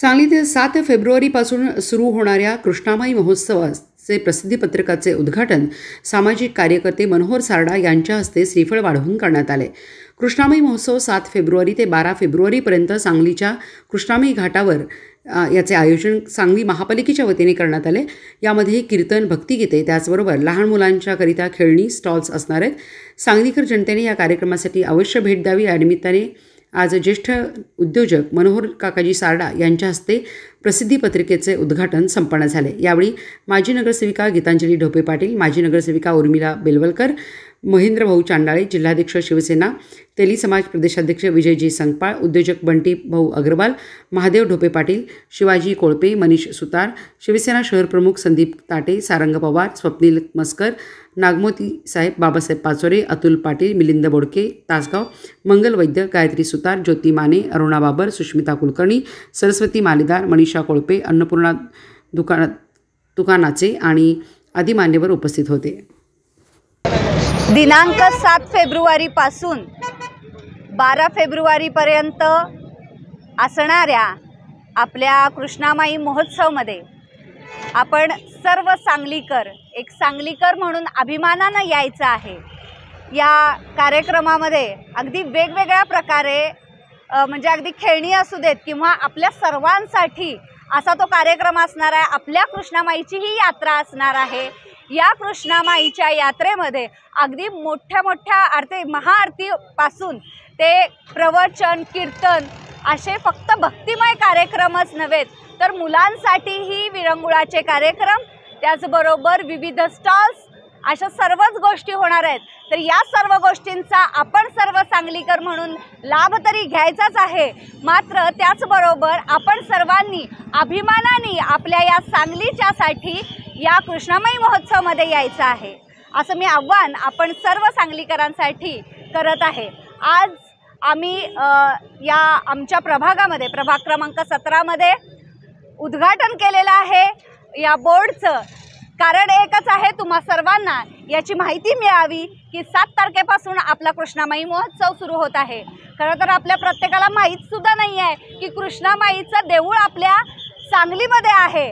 सांगलीतील 7 फेब्रुवारीपासून सुरू होणाऱ्या कृष्णामाई महोत्सवाचे प्रसिद्धीपत्रकाचे उद्घाटन सामाजिक कार्यकर्ते मनोहर सारडा यांच्या हस्ते श्रीफळ वाढवून करण्यात आले। कृष्णामाई महोत्सव 7 फेब्रुवारी ते 12 फेब्रुवारीपर्यंत सांगलीच्या कृष्णामाई घाटावर याचे आयोजन सांगली महापालिकेच्या वतीने करण्यात आले। यामध्ये कीर्तन, भक्तिगीते त्याचबरोबर लहान मुलांच्याकरिता खेळणी स्टॉल्स असणार आहेत। सांगलीकर जनतेने या कार्यक्रमासाठी अवश्य भेट द्यावी। या निमित्ताने आज ज्येष्ठ उद्योजक मनोहर काकाजी सारडा यांच्या हस्ते प्रसिद्धीपत्रिकेचे उद्घाटन संपन्न झाले। यावेळी माजी नगरसेविका गीतांजली ढोपे पाटील, माजी नगरसेविका उर्मिला बेलवलकर, महेंद्र भाऊ चांडाळे, जिल्हाध्यक्ष शिवसेना तेली समाज प्रदेशाध्यक्ष विजयजी संकपाळ, उद्योजक बंटी भाऊ अग्रवाल, महादेव ढोपे पाटील, शिवाजी कोळपे, मनीष सुतार, शिवसेना शहर प्रमुख संदीप ताटे, सारंग पवार, स्वप्नील मस्कर, नागमोती साहेब, बाबासाहेब पाचोरे, अतुल पाटील, मिलिंद बोडके तासगाव, मंगल वैद्य, गायत्री सुतार, ज्योती माने, अरुणा बाबर, सुष्मिता कुलकर्णी, सरस्वती मालेदार, मनीषा कोळपे, अन्नपूर्णा दुकानाचे आणि आदी मान्यवर उपस्थित होते। दिनांक 7 फेब्रुवारीपासून 12 फेब्रुवारीपर्यंत असणाऱ्या आपल्या कृष्णामाई महोत्सवमध्ये आपण सर्व सांगलीकर एक सांगलीकर म्हणून अभिमानानं यायचं आहे। या कार्यक्रमामध्ये अगदी वेगवेगळ्या प्रकारे म्हणजे अगदी खेळणी असू देत किंवा आपल्या सर्वांसाठी असा तो कार्यक्रम असणार आहे। आपल्या कृष्णामाईची ही यात्रा असणार आहे। या कृष्णामाईच्या यात्रेमध्ये अगदी मोठ्या मोठ्या आरती, महाआरतीपासून ते प्रवचन, कीर्तन असे फक्त भक्तिमय कार्यक्रमच नव्हेत तर मुलांसाठीही विरंगुळाचे कार्यक्रम, त्याचबरोबर विविध स्टॉल्स अशा सर्वच गोष्टी होणार आहेत। तर या सर्व गोष्टींचा आपण सर्व सांगलीकर म्हणून लाभ तरी घ्यायचाच आहे, मात्र त्याचबरोबर आपण सर्वांनी अभिमानाने आपल्या या सांगलीच्यासाठी या कृष्णामाई महोत्सवामध्ये यायचं आहे असं मी आव्हान आपण सर्व सांगलीकरांसाठी करत आहे। आज आम्ही या आमच्या प्रभागामध्ये प्रभाग क्रमांक 17 मध्ये उद्घाटन केलेलं आहे या बोर्डचं। कारण एकच आहे, तुम्हा सर्वांना याची माहिती मिळावी की 7 तारखेपासून आपला कृष्णामाई महोत्सव सुरू होत आहे। खरं तर आपल्या प्रत्येकाला माहीत सुद्धा नाही आहे की कृष्णामाईचं देऊळ आपल्या सांगलीमध्ये आहे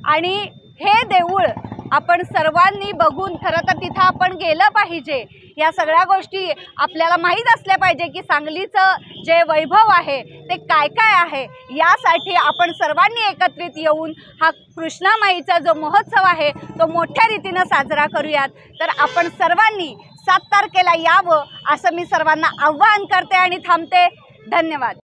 आणि हे देऊळ आपण सर्वांनी बघून खरं तर तिथं आपण गेलं पाहिजे। या सगळ्या गोष्टी आपल्याला माहीत असल्या पाहिजे की सांगलीचं जे वैभव आहे ते काय काय आहे। यासाठी आपण सर्वांनी एकत्रित येऊन हा कृष्णामाईचा जो महोत्सव आहे तो मोठ्या रीतीनं साजरा करूयात। तर आपण सर्वांनी 7 तारखेला यावं असं मी सर्वांना आव्हान करते आणि थांबते। धन्यवाद।